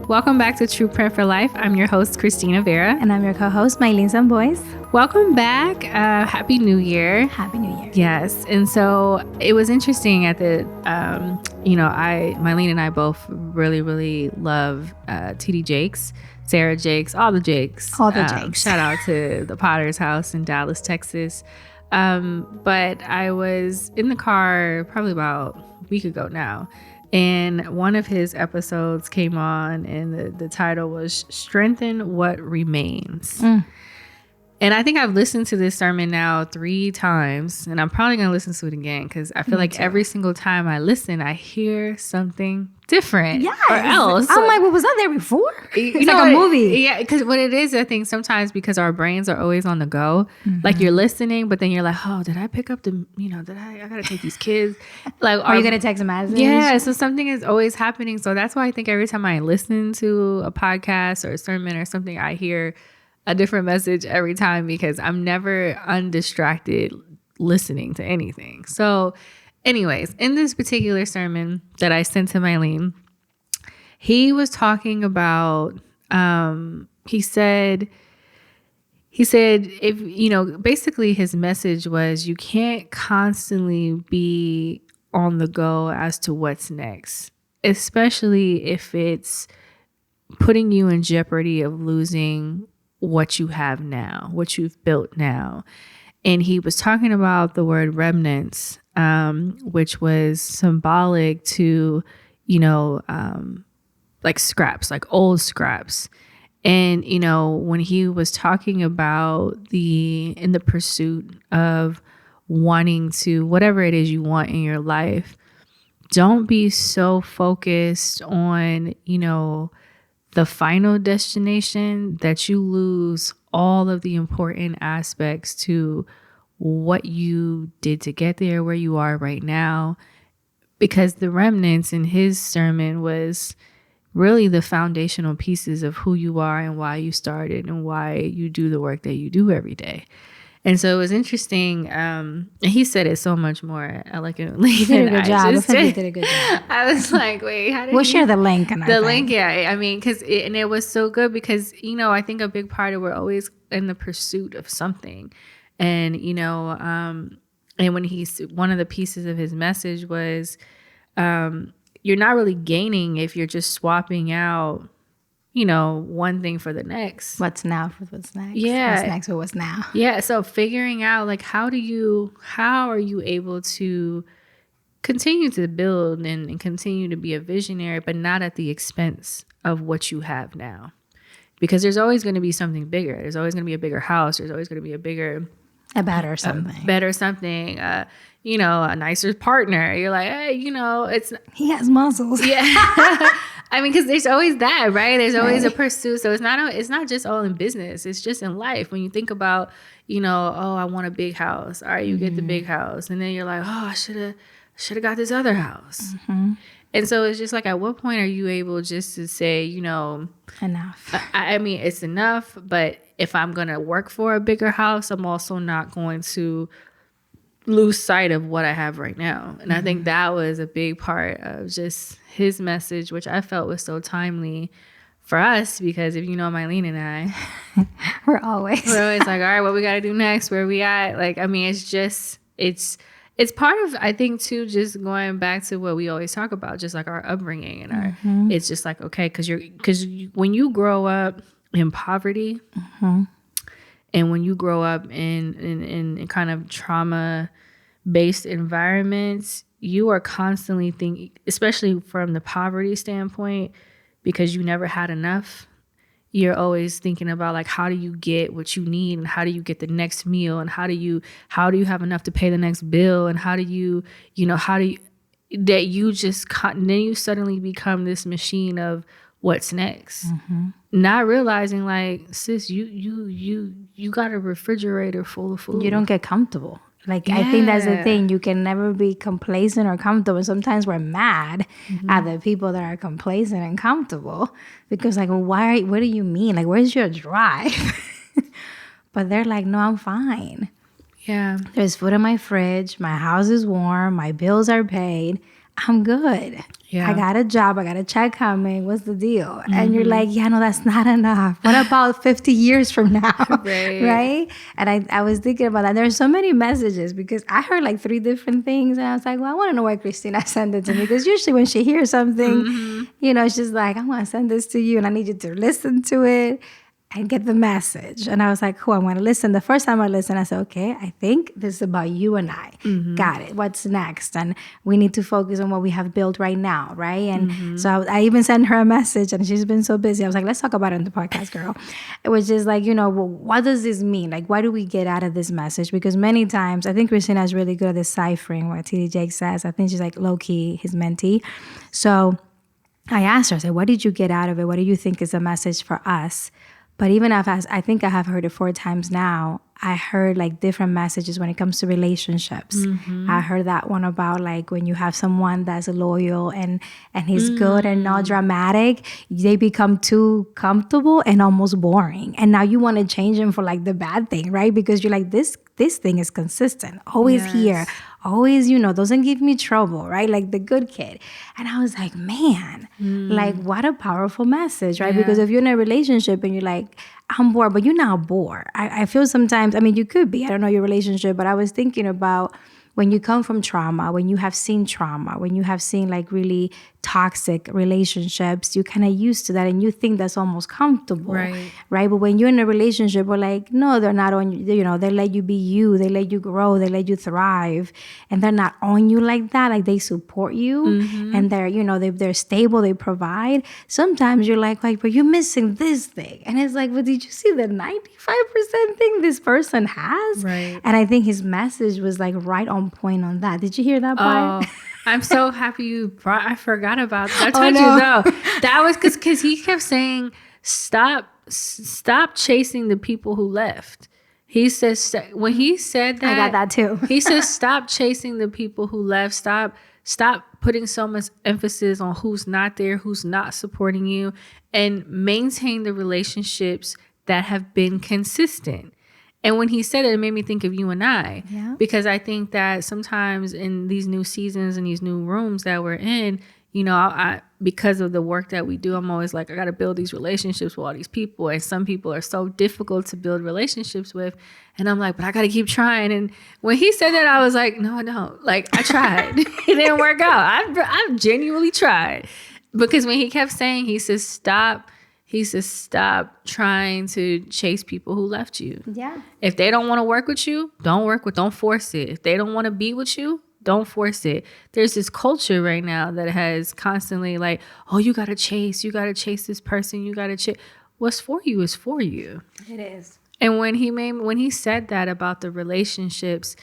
Welcome back to True Print for Life. I'm your host, Christina Vera. And I'm your co-host, Maylin Sambois. Welcome back. Happy New Year. Happy New Year. Yes. And so it was interesting at the, Maylin and I both really love TD Jakes, Sarah Jakes, all the Jakes. All the Jakes. Shout out to the Potter's house in Dallas, Texas. But I was in the car probably about a week ago now. And one of his episodes came on and the title was Strengthen What Remains. And I think I've listened to this sermon now 3 times, and I'm probably going to listen to it again because I feel like every single time I listen, I hear something different or else. I'm like, well, was that there before? It's know like a movie. Yeah, because what it is, I think sometimes because our brains are always on the go, like you're listening, but then you're like, oh, did I pick up the, I got to take these kids. Like, Are you going to text a message? Yeah, so something is always happening. So that's why I think every time I listen to a podcast or a sermon or something, I hear a different message every time because I'm never undistracted listening to anything. So anyways, in this particular sermon that I sent to Maylin, he was talking about, he said, if, basically his message was you can't constantly be on the go as to what's next, especially if it's putting you in jeopardy of losing what you have now, what you've built now. And he was talking about the word remnants, which was symbolic to, like scraps, like old scraps. And, when he was talking about in the pursuit of wanting to, whatever it is you want in your life, don't be so focused on, the final destination that you lose all of the important aspects to what you did to get there, where you are right now. Because the remnants in his sermon was really the foundational pieces of who you are and why you started and why you do the work that you do every day. And so it was interesting. He said it so much more elegantly. You did a good job. I think you did a good job. I was like, wait, how did we'll share the link. The link, yeah. I mean, and it was so good because, I think a big part of we're always in the pursuit of something. And, and when one of the pieces of his message was, you're not really gaining if you're just swapping out one thing for the next. What's now for what's next? Yeah. What's next for what's now? Yeah. So figuring out like how are you able to continue to build and continue to be a visionary, but not at the expense of what you have now? Because there's always going to be something bigger. There's always going to be a bigger house. There's always going to be a better something. A nicer partner. You're like, hey, he has muscles. Yeah. I mean, because there's always that, right? There's always a pursuit. So it's not just all in business. It's just in life. When you think about, I want a big house. All right, you get the big house. And then you're like, oh, I should have got this other house. Mm-hmm. And so it's just like, at what point are you able just to say, enough? I mean, it's enough. But if I'm going to work for a bigger house, I'm also not going to lose sight of what I have right now. And I think that was a big part of just his message, which I felt was so timely for us, because if you know Maylin and I, we're always like, all right, what we got to do next? Where we at? Like, I mean, it's part of, I think too, just going back to what we always talk about, just like our upbringing and it's just like, okay, because when you grow up in poverty and when you grow up in kind of trauma-based environments, you are constantly thinking, especially from the poverty standpoint, because you never had enough. You're always thinking about like, how do you get what you need, and how do you get the next meal, and how do you have enough to pay the next bill, and then you suddenly become this machine of what's next, not realizing like, sis, you got a refrigerator full of food. You don't get comfortable. Like, I think that's the thing. You can never be complacent or comfortable. Sometimes we're mad at the people that are complacent and comfortable because like, what do you mean? Like, where's your drive? But they're like, no, I'm fine. Yeah. There's food in my fridge. My house is warm. My bills are paid. I'm good. Yeah. I got a job. I got a check coming. What's the deal? And you're like, yeah, no, that's not enough. What about 50 years from now? Right? And I was thinking about that. There's so many messages because I heard like 3 different things. And I was like, well, I want to know why Christina sent it to me. Because usually when she hears something, you know, she's like, I'm going to send this to you and I need you to listen to it and get the message. And I was like, cool, I want to listen. The first time I listened, I said, okay, I think this is about you and I. Got it. What's next? And we need to focus on what we have built right now, right? And so I even sent her a message and she's been so busy. I was like, let's talk about it in the podcast, girl. It was just like, you know, well, what does this mean? Like, what do we get out of this message? Because many times, I think Christina is really good at deciphering what TD Jake says. I think she's like low-key his mentee. So I asked her, I said, what did you get out of it? What do you think is a message for us? But even if I think I have heard it 4 times now, I heard like different messages when it comes to relationships. I heard that one about like when you have someone that's loyal and he's good and not dramatic, they become too comfortable and almost boring. And now you want to change them for like the bad thing, right? Because you're like, this thing is consistent, always here, always, you know, doesn't give me trouble, right? Like the good kid. And I was like, man, like what a powerful message, right? Because if you're in a relationship and you're like, I'm bored, but you're not bored. I feel sometimes, I mean, you could be, I don't know your relationship, but I was thinking about when you come from trauma, when you have seen trauma, when you have seen like really toxic relationships, you're kind of used to that and you think that's almost comfortable, right? But when you're in a relationship, we're like, no, they're not on you, you know, they let you be you, they let you grow, they let you thrive, and they're not on you like that, like they support you and they're, you know, they're stable, they provide. Sometimes you're like, but you're missing this thing. And it's like, but did you see the 95% thing this person has? Right. And I think his message was like right on point on that. Did you hear that part? Oh, I'm so happy you brought, I forgot about that. I told you though. That was because he kept saying, stop chasing the people who left. He says, when he said that. I got that too. He says, stop chasing the people who left. Stop putting so much emphasis on who's not there, who's not supporting you, and maintain the relationships that have been consistent. And when he said it, it made me think of you and I, because I think that sometimes in these new seasons and these new rooms that we're in, you know, I because of the work that we do, I'm always like, I got to build these relationships with all these people. And some people are so difficult to build relationships with. And I'm like, but I got to keep trying. And when he said that, I was like, no, like I tried. It didn't work out. I've genuinely tried. Because when he kept saying, he says, stop trying to chase people who left you. Yeah. If they don't want to work with you, don't force it. If they don't want to be with you, don't force it. There's this culture right now that has constantly like, oh, you got to chase this person. You got to chase. What's for you is for you. It is. And when he said that about the relationships,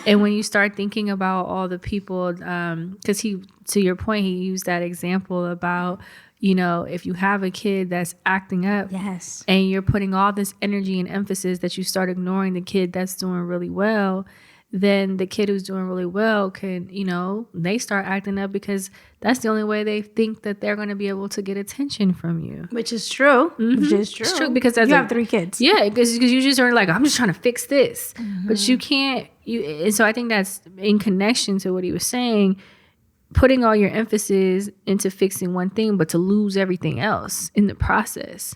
and when you start thinking about all the people, because to your point, he used that example about, you know, if you have a kid that's acting up, and you're putting all this energy and emphasis that you start ignoring the kid that's doing really well, then the kid who's doing really well can, you know, they start acting up because that's the only way they think that they're going to be able to get attention from you. Which is true. It's true because you have 3 kids. Yeah, because you just are like, I'm just trying to fix this. But you can't. And so I think that's in connection to what he was saying, putting all your emphasis into fixing one thing, but to lose everything else in the process,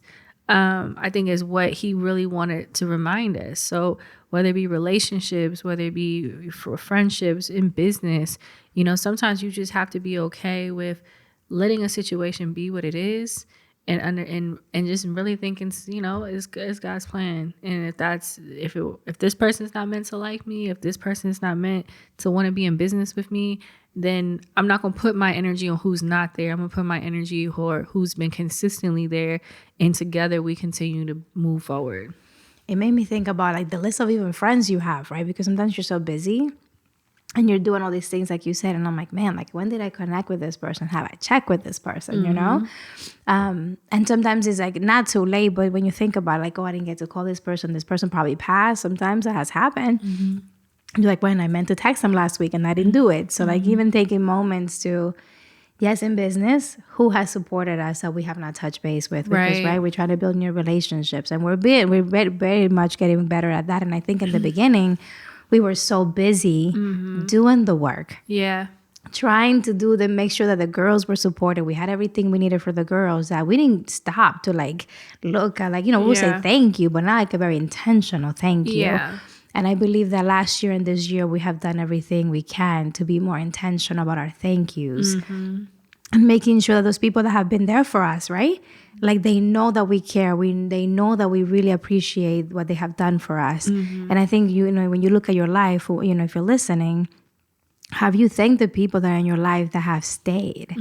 I think is what he really wanted to remind us. So whether it be relationships, whether it be for friendships, in business, you know, sometimes you just have to be okay with letting a situation be what it is, and just really thinking, you know, it's God's plan. And if this person's not meant to like me, if this person is not meant to want to be in business with me, then I'm not going to put my energy on who's not there. I'm going to put my energy on who's been consistently there. And together we continue to move forward. It made me think about like the list of even friends you have, right? Because sometimes you're so busy and you're doing all these things like you said. And I'm like, man, like when did I connect with this person? Have I checked with this person, you know? And sometimes it's like not too late, but when you think about it, like, oh, I didn't get to call this person probably passed. Sometimes that has happened. You're like, when I meant to text them last week and I didn't do it. So like even taking moments to, yes, in business, who has supported us that we have not touched base with? Because, right, we're trying to build new relationships and we're very much getting better at that. And I think in the beginning, we were so busy doing the work. Yeah. trying to do the make sure that the girls were supported. We had everything we needed for the girls, that we didn't stop to like look at, like, you know, we'll say thank you, but not like a very intentional thank you. Yeah. And I believe that last year and this year we have done everything we can to be more intentional about our thank yous. And making sure that those people that have been there for us, right? Like they know that we care. They know that we really appreciate what they have done for us. And I think, you know, when you look at your life, you know, if you're listening, have you thanked the people that are in your life that have stayed,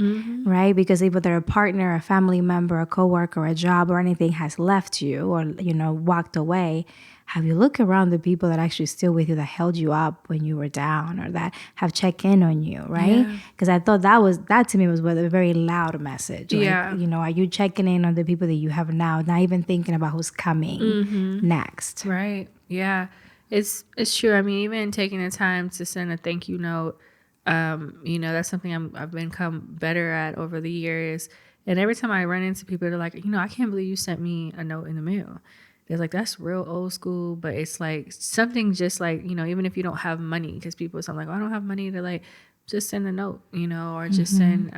right? Because either they're a partner, a family member, a coworker, a job, or anything has left you or, you know, walked away. Have you looked around the people that actually still with you, that held you up when you were down, or that have checked in on you, right? Because I thought that to me was a very loud message. Like, you know, are you checking in on the people that you have now, not even thinking about who's coming next? Right. Yeah. It's true. I mean, even taking the time to send a thank you note, you know, that's something I've become better at over the years. And every time I run into people, they're like, you know, I can't believe you sent me a note in the mail. They're like, that's real old school, but it's like something just like, you know, even if you don't have money, because people are like, oh, I don't have money, to like, just send a note, you know, or just send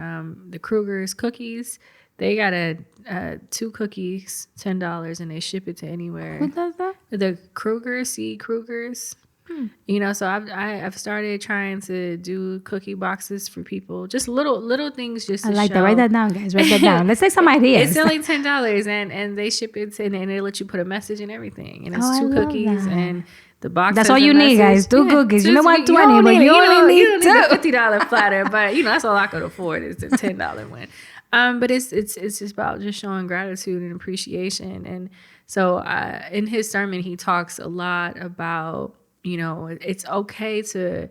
the Kruger's cookies. They got 2 cookies, $10, and they ship it to anywhere. Who does that? The Kruger's. You know, so I've started trying to do cookie boxes for people, just little things, just to like show. that. Write that down, guys. Write that down. Let's take some ideas. It's only $10, and they ship it and they let you put a message and everything, and it's 2 cookies that. and the box. That's all you need, guys. 2 cookies. You don't want 20, but you only need 2. The $50 platter, but you know that's all I could afford is the $10 one. But it's just about just showing gratitude and appreciation, and so in his sermon he talks a lot about, you know, it's okay to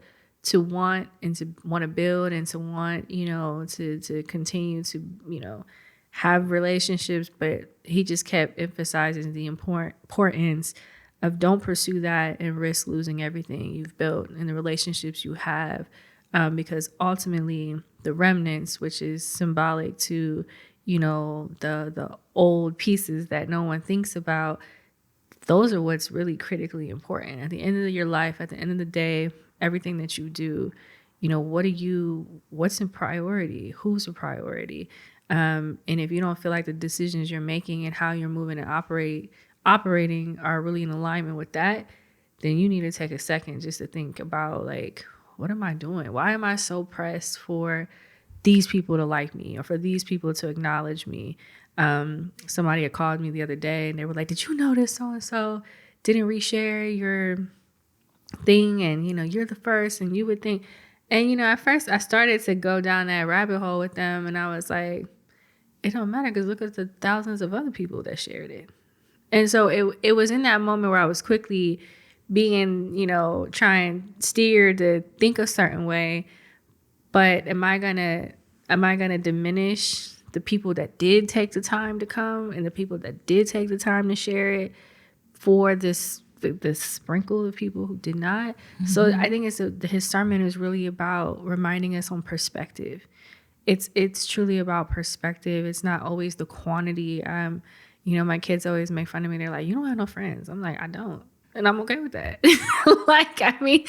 want and to want to build and to want, you know, to continue to, you know, have relationships, but he just kept emphasizing the importance of don't pursue that and risk losing everything you've built and the relationships you have, because ultimately the remnants, which is symbolic to, you know, the old pieces that no one thinks about, those are what's really critically important. At the end of your life, at the end of the day, everything that you do, you know, what's in priority? Who's a priority? And if you don't feel like the decisions you're making and how you're moving and operating are really in alignment with that, then you need to take a second just to think about, like, what am I doing? Why am I so pressed for these people to like me or for these people to acknowledge me? Somebody had called me the other day and they were like, did you notice so-and-so didn't reshare your thing? And, you know, you're the first, and you would think, and, you know, at first I started to go down that rabbit hole with them, and I was like, it don't matter, because look at the thousands of other people that shared it. And so it was in that moment where I was quickly being, you know, trying steer to think a certain way, but am I gonna diminish the people that did take the time to come and the people that did take the time to share it for this sprinkle of people who did not? So I think his sermon is really about reminding us on perspective. It's truly about perspective. It's not always the quantity. You know, my kids always make fun of me. They're like, you don't have no friends. I'm like, I don't. And I'm okay with that. Like, I mean,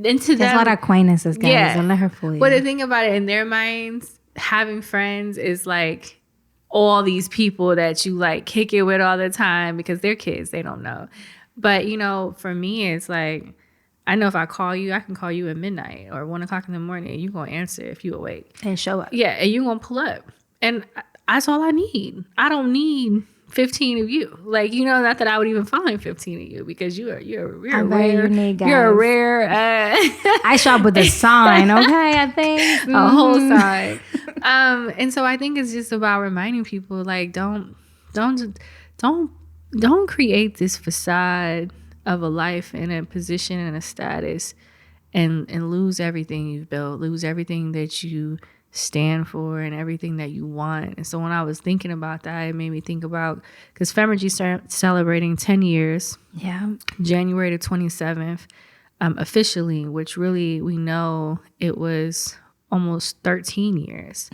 into them, there's a lot of acquaintances, guys. Yeah. Don't let her fool you. But the thing about it, in their minds, having friends is like all these people that you like kick it with all the time, because they're kids, they don't know. But, you know, for me, it's like, I know if I call you, I can call you at midnight or 1:00 in the morning, and you're going to answer if you awake. And show up. Yeah, and you're going to pull up. And that's all I need. I don't need 15 of you. Like, you know, not that I would even find 15 of you, because you're a rare unique, guys. You're a rare I shop with a sign, okay? I think a whole sign. And so I think it's just about reminding people, like, don't create this facade of a life and a position and a status and lose everything you've built, lose everything that you stand for and everything that you want. And so when I was thinking about that, it made me think about, because Femergy started celebrating 10 years, January the 27th, officially, which really we know it was almost 13 years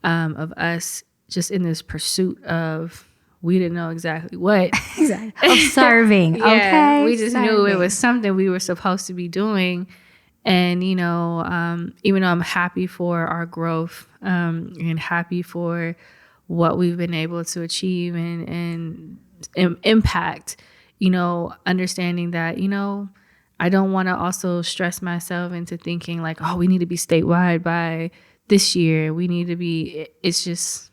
of us just in this pursuit of, we didn't know exactly what. Of serving. Okay. We just knew it was something we were supposed to be doing. And, even though I'm happy for our growth, and happy for what we've been able to achieve and impact, understanding that, I don't want to also stress myself into thinking like, oh, we need to be statewide by this year. We need to be, it's just,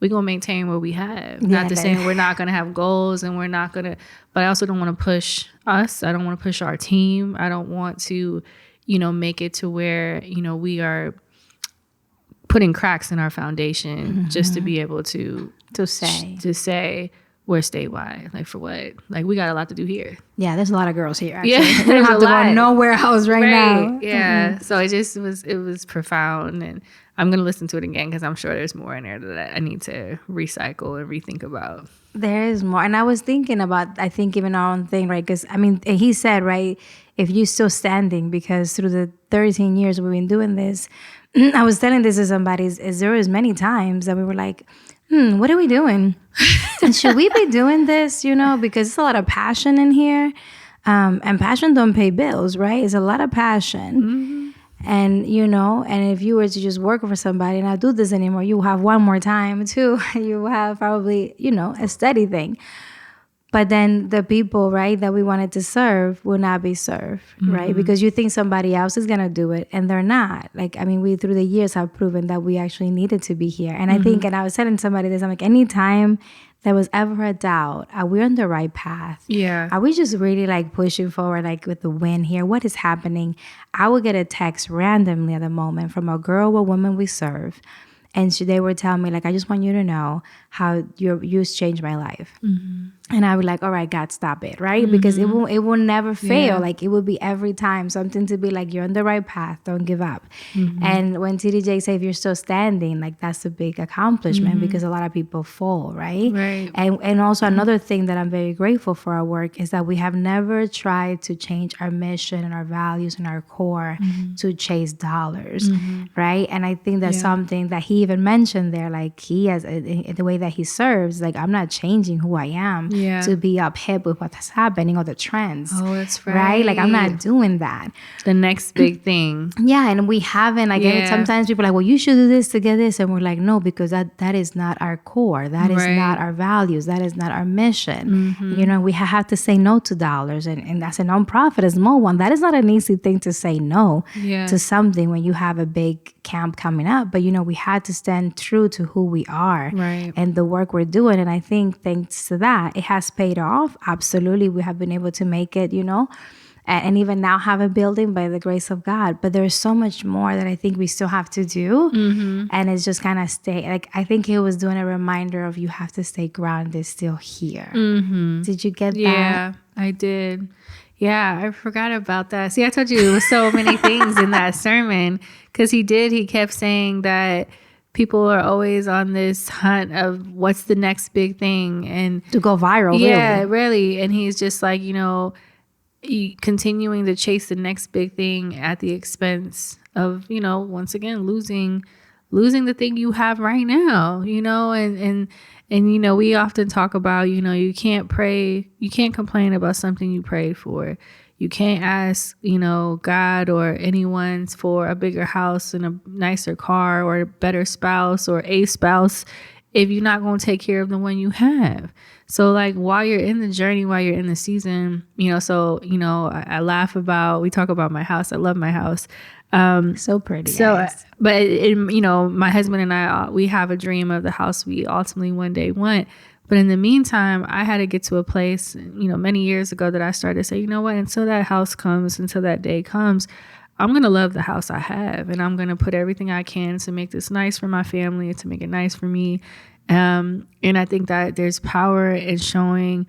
we're going to maintain what we have. Not to say we're not going to have goals and we're not going to, but I also don't want to push us. I don't want to push our team. I don't want to, make it to where, we are putting cracks in our foundation just to be able to say we're statewide. Like for what? Like we got a lot to do here. Yeah, there's a lot of girls here. Actually. Yeah, we don't have to go nowhere else right now. Yeah. So it was profound, and I'm gonna listen to it again because I'm sure there's more in there that I need to recycle and rethink about. There is more, and I was thinking about, I think even our own thing, right? Because he said, right, if you're still standing, because through the 13 years we've been doing this, I was telling this to somebody, there was many times that we were like, what are we doing? And should we be doing this, because it's a lot of passion in here. And passion don't pay bills, right? It's a lot of passion. Mm-hmm. And, and if you were to just work for somebody and not do this anymore, you have one more time too. You have probably, a steady thing. But then the people, right, that we wanted to serve will not be served, right? Because you think somebody else is going to do it and they're not. Like, we through the years have proven that we actually needed to be here. And I think, and I was telling somebody this, I'm like, anytime there was ever a doubt, are we on the right path? Yeah. Are we just really like pushing forward, like with the wind here? What is happening? I would get a text randomly at the moment from a girl or woman we serve. And they would tell me, like, I just want you to know how you changed my life. Mm-hmm. And I would like, all right, God, stop it, right? Mm-hmm. Because it will never fail. Yeah. Like, it will be every time something to be like, you're on the right path. Don't give up. Mm-hmm. And when TDJ say, if you're still standing, like, that's a big accomplishment because a lot of people fall, right? Right. And also another thing that I'm very grateful for our work is that we have never tried to change our mission and our values and our core to chase dollars, right? And I think that's something that he even mentioned there, like he has the way that he serves, like I'm not changing who I am to be up hip with what's happening or the trends. Oh, that's right. Right? Like I'm not doing that. The next big thing. Yeah, and we haven't, like sometimes people are like, well, you should do this to get this. And we're like, no, because that is not our core. That is not our values. That is not our mission. Mm-hmm. We have to say no to dollars. And that's a nonprofit, a small one. That is not an easy thing to say no to something when you have a big camp coming up. But, we had to stand true to who we are and the work we're doing. And I think thanks to that, it has paid off. Absolutely. We have been able to make it, and even now have a building by the grace of God. But there's so much more that I think we still have to do. Mm-hmm. And it's just kind of I think he was doing a reminder of you have to stay grounded still here. Mm-hmm. Did you get that? Yeah, I did. Yeah, I forgot about that. See, I told you it was so many things in that sermon because he kept saying that people are always on this hunt of what's the next big thing and to go viral. Yeah, really. And he's just like, continuing to chase the next big thing at the expense of, once again, losing the thing you have right now, and we often talk about, you can't complain about something you prayed for. You can't ask, God or anyone for a bigger house and a nicer car or a better spouse or a spouse if you're not going to take care of the one you have. So like while you're in the journey, while you're in the season, I laugh about, we talk about my house. I love my house. So pretty. So, but my husband and I, we have a dream of the house we ultimately one day want. But in the meantime, I had to get to a place, many years ago that I started to say, you know what, until that house comes, until that day comes, I'm going to love the house I have. And I'm going to put everything I can to make this nice for my family and to make it nice for me. And I think that there's power in showing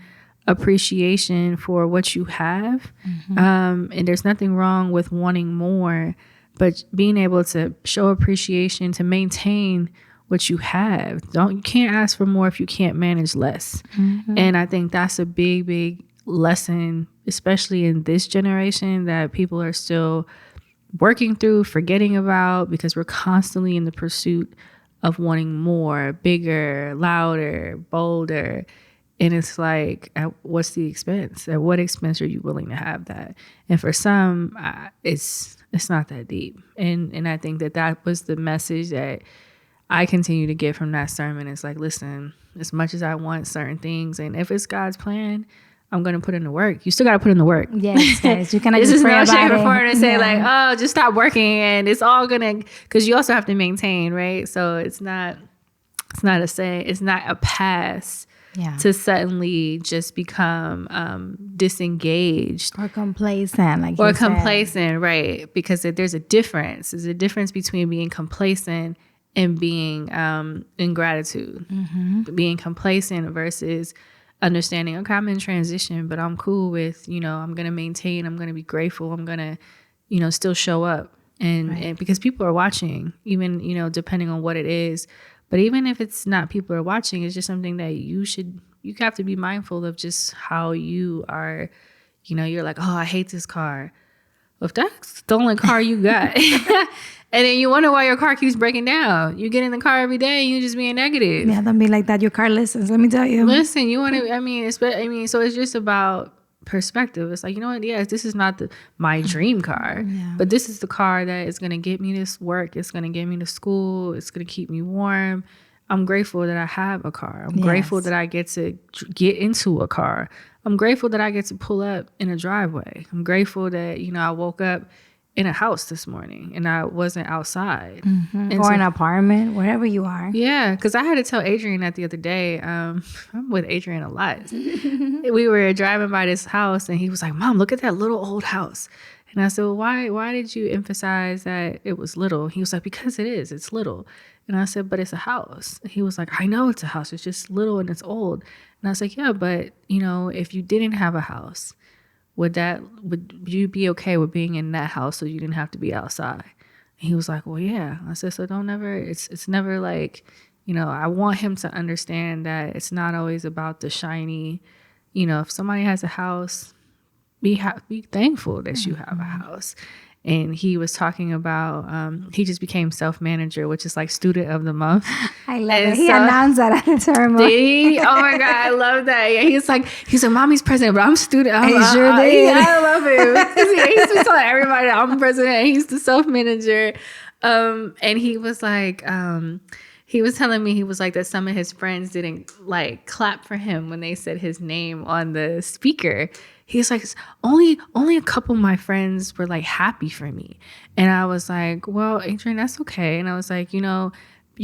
appreciation for what you have. Mm-hmm. And there's nothing wrong with wanting more, but being able to show appreciation, to maintain what you have. You can't ask for more if you can't manage less. Mm-hmm. And I think that's a big, big lesson, especially in this generation, that people are still working through, forgetting about, because we're constantly in the pursuit of wanting more, bigger, louder, bolder. And it's like, what's the expense? At what expense are you willing to have that? And for some, it's not that deep. And I think that was the message that I continue to get from that sermon. It's like, listen, as much as I want certain things, and if it's God's plan, I'm going to put in the work. You still got to put in the work. Yes, guys. You cannot this just is pray no about shape or it. form to say like, oh, just stop working and it's all going to, because you also have to maintain, right? So it's not a pass to suddenly just become disengaged or complacent, right? Because there's a difference. There's a difference between being complacent and being in gratitude. Being complacent versus understanding, okay, I'm in transition, but I'm cool with, I'm going to maintain, I'm going to be grateful, I'm going to, still show up. And because people are watching, even, depending on what it is. But even if it's not people are watching, it's just something that you have to be mindful of, just how you are, you're like, oh, I hate this car. Well, if that's the only car you got, and then you wonder why your car keeps breaking down. You get in the car every day and you just being negative. Yeah, don't be like that. Your car listens, let me tell you. Listen, you want to, so it's just about perspective. It's like, you know what? Yes, this is not my dream car, but this is the car that is going to get me to work. It's going to get me to school. It's going to keep me warm. I'm grateful that I have a car. I'm grateful that I get to get into a car. I'm grateful that I get to pull up in a driveway. I'm grateful that, I woke up in a house this morning and I wasn't outside. Or an apartment, wherever you are. Yeah, because I had to tell Adrian that the other day. I'm with Adrian a lot. We were driving by this house and he was like, Mom, look at that little old house. And I said, well, why did you emphasize that it was little? He was like, because it is. It's little. And I said, but it's a house. He was like, I know it's a house. It's just little and it's old. And I was like, yeah, but, if you didn't have a house, would you be okay with being in that house so you didn't have to be outside? And he was like, well, yeah. I said, so it's never like, I want him to understand that it's not always about the shiny, if somebody has a house, be thankful that you have a house. And he was talking about, he just became self-manager, which is like student of the month. I love it. He announced that at the ceremony. Did he? Oh my God, I love that. Yeah, he's like, Mommy's president, but I'm student. He sure did. I love him. He's been telling everybody that I'm president. And he's the self-manager. And he was like, he was telling me, he was like that some of his friends didn't like clap for him when they said his name on the speaker. He's like, only a couple of my friends were like happy for me. And I was like, well, Adrian, that's okay. And I was like, you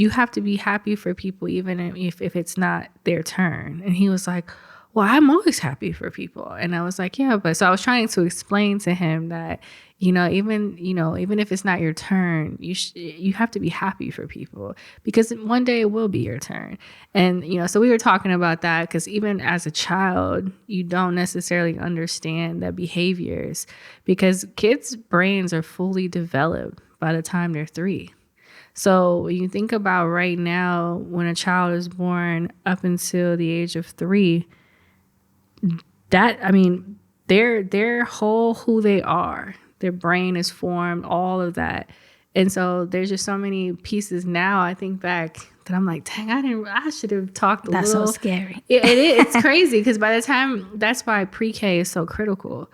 have to be happy for people even if it's not their turn. And he was like, well, I'm always happy for people. And I was like, yeah, but so I was trying to explain to him that, even if it's not your turn, you have to be happy for people because one day it will be your turn. And, so we were talking about that because even as a child, you don't necessarily understand the behaviors because kids' brains are fully developed by the time they're 3. So when you think about right now, when a child is born up until the age of 3, their whole who they are, their brain is formed, all of that. And so there's just so many pieces now. I think back that I'm like, dang, I should have talked a little. That's so scary. It's crazy because by the time, that's why pre-K is so critical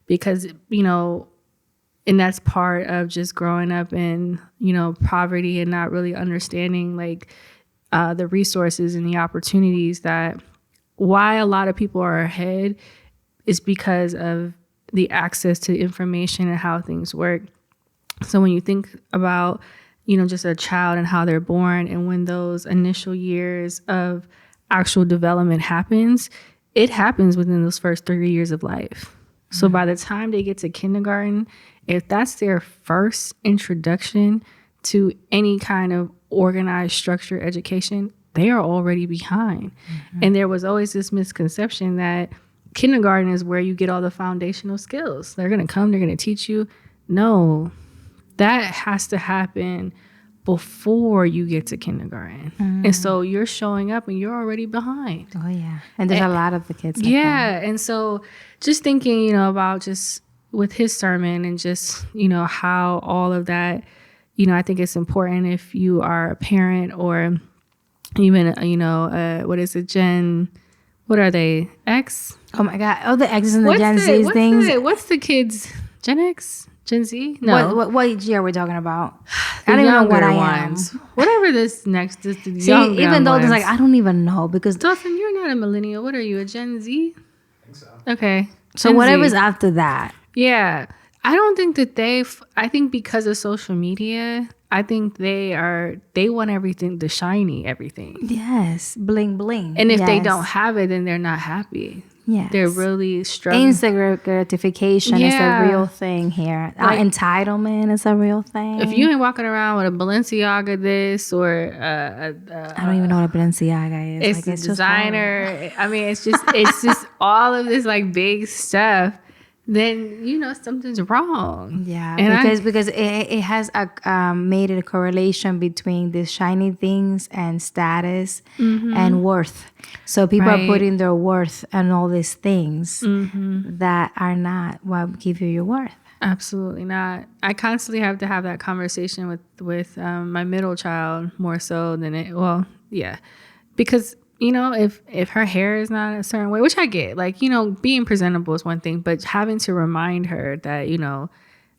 because, and that's part of just growing up in, poverty and not really understanding like the resources and the opportunities that why a lot of people are ahead is because of the access to information and how things work. So when you think about, just a child and how they're born and when those initial years of actual development happens, it happens within those first 3 years of life. So by the time they get to kindergarten, if that's their first introduction to any kind of organized structured education, they are already behind. And there was always this misconception that kindergarten is where you get all the foundational skills. They're going to come, they're going to teach you. No, that has to happen before you get to kindergarten. And so you're showing up and you're already behind. Oh, yeah. And there's a lot of the kids like that. that. And so just thinking, about just with his sermon and just, how all of that, I think it's important if you are a parent or even, what is it, Gen What are they? X? Oh my God. Oh, the X's and the Gen Z things. What's the kids? Gen X? Gen Z? No. What year are we talking about? The I don't even know what younger I ones. am. Whatever this next. This the See, young even though ones. it's like, I don't even know because. Dawson, you're not a millennial. What are you? A Gen Z? I think so. Okay. So Gen whatever's Z. after that. Yeah. I don't think that I think because of social media, I think they want everything, the shiny everything. Yes. Bling, bling. And if they don't have it, then they're not happy. Yes. They're really struggling. Instant gratification is a real thing here. Like, entitlement is a real thing. If you ain't walking around with a Balenciaga this or I don't even know what a Balenciaga is. It's designer. I mean, it's just all of this like big stuff. Then something's wrong. Yeah, and because it has made it a correlation between these shiny things and status and worth. So people are putting their worth on all these things that are not what give you your worth. Absolutely not. I constantly have to have that conversation with my middle child more so than because. If her hair is not a certain way, which I get, like, being presentable is one thing, but having to remind her that,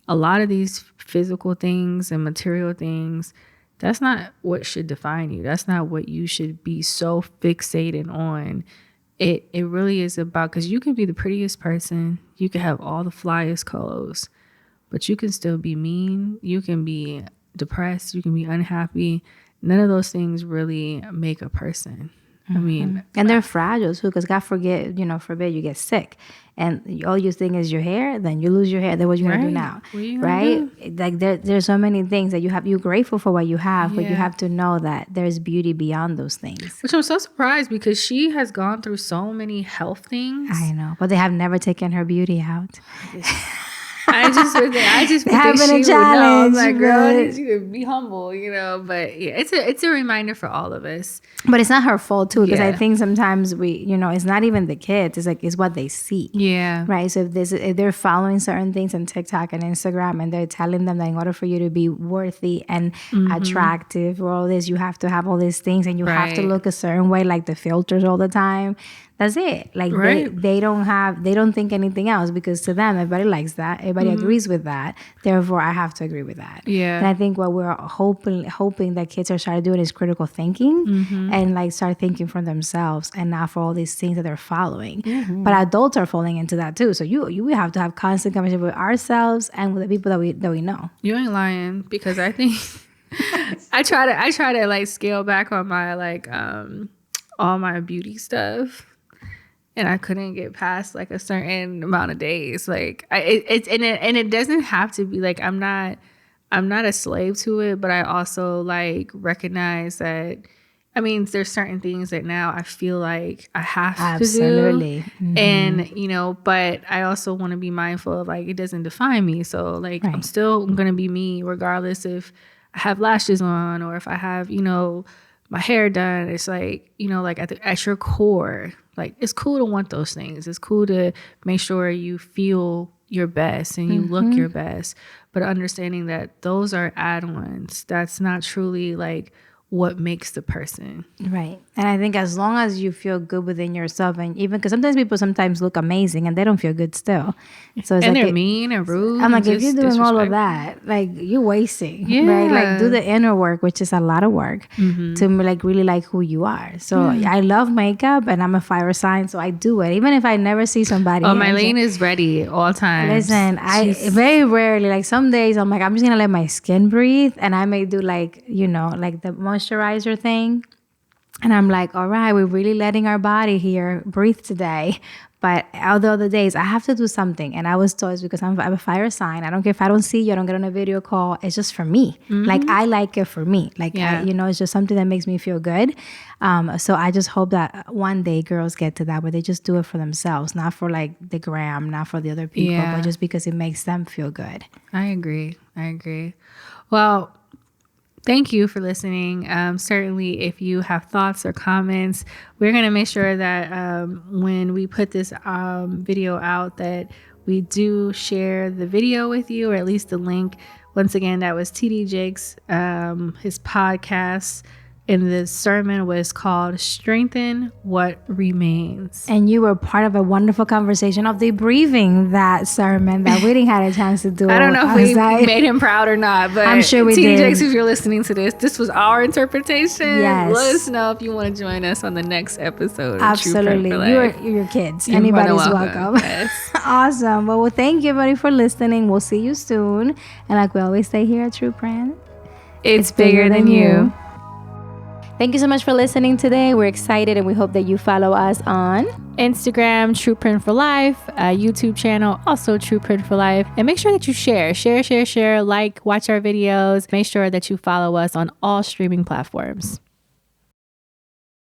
a lot of these physical things and material things, that's not what should define you. That's not what you should be so fixated on. It really is about, because you can be the prettiest person, you can have all the flyest clothes, but you can still be mean, you can be depressed, you can be unhappy. None of those things really make a person. I mean, and they're fragile too, because God forbid you get sick, and all you think is your hair. Then you lose your hair. Then what you gonna do now, right? Like there's so many things that you're grateful for what you have, but you have to know that there's beauty beyond those things. Which I'm so surprised because she has gone through so many health things. I know, but they have never taken her beauty out. I just having a challenge. I'm like, girl, I need you to be humble, But yeah, it's a reminder for all of us. But it's not her fault too, because I think sometimes it's not even the kids. It's what they see. Yeah. Right. So if they're following certain things on TikTok and Instagram, and they're telling them that in order for you to be worthy and attractive or all this, you have to have all these things, and you have to look a certain way, like the filters all the time. That's it. Like they don't think anything else, because to them everybody likes that, everybody agrees with that. Therefore, I have to agree with that. Yeah. And I think what we're hoping that kids are starting to do is critical thinking and like start thinking for themselves and not for all these things that they're following. But adults are falling into that too. So we have to have constant conversation with ourselves and with the people that we know. You ain't lying, because I think I try to like scale back on my like all my beauty stuff. And I couldn't get past like a certain amount of days. Like it doesn't have to be like I'm not a slave to it, but I also like recognize that. I mean, there's certain things that now I feel like I have to do. And but I also want to be mindful of like it doesn't define me. So like I'm still gonna be me regardless if I have lashes on or if I have my hair done. It's like like at your core. Like, it's cool to want those things. It's cool to make sure you feel your best and you look your best. But understanding that those are add-ons. That's not truly, like, what makes the person. Right. And I think as long as you feel good within yourself, and even because sometimes people look amazing and they don't feel good still. So it's and like they're mean and rude. I'm like, if you're doing all of that, like you're wasting, right? Like do the inner work, which is a lot of work to like really like who you are. So I love makeup and I'm a fire sign, so I do it. Even if I never see somebody. Oh, Maylin is ready all times. Listen, I very rarely, like some days I'm like, I'm just going to let my skin breathe, and I may do like, like the moisturizer thing. And I'm like, all right, we're really letting our body here breathe today. But all the other days, I have to do something. And I was told it's because I'm a fire sign. I don't care if I don't see you, I don't get on a video call. It's just for me. Like, I like it for me. Like, it's just something that makes me feel good. So I just hope that one day girls get to that where they just do it for themselves, not for like the gram, not for the other people, but just because it makes them feel good. I agree. Well, thank you for listening. Certainly, if you have thoughts or comments, we're going to make sure that when we put this video out that we do share the video with you, or at least the link. Once again, that was TD Jake's, his podcast, And the sermon was called Strengthen What Remains. And you were part of a wonderful conversation of debriefing that sermon that we didn't have a chance to do. I don't know if we made him proud or not, but I'm sure we TD did. Jakes, if you're listening to this was our interpretation. Yes. Let us know if you want to join us on the next episode. Absolutely. You're kids. Anybody's welcome. Yes. Awesome. Well, thank you everybody for listening. We'll see you soon. And like we always say here at True Print, it's bigger than you. Thank you so much for listening today. We're excited and we hope that you follow us on Instagram, True Print for Life, YouTube channel, also True Print for Life. And make sure that you share, like, watch our videos. Make sure that you follow us on all streaming platforms.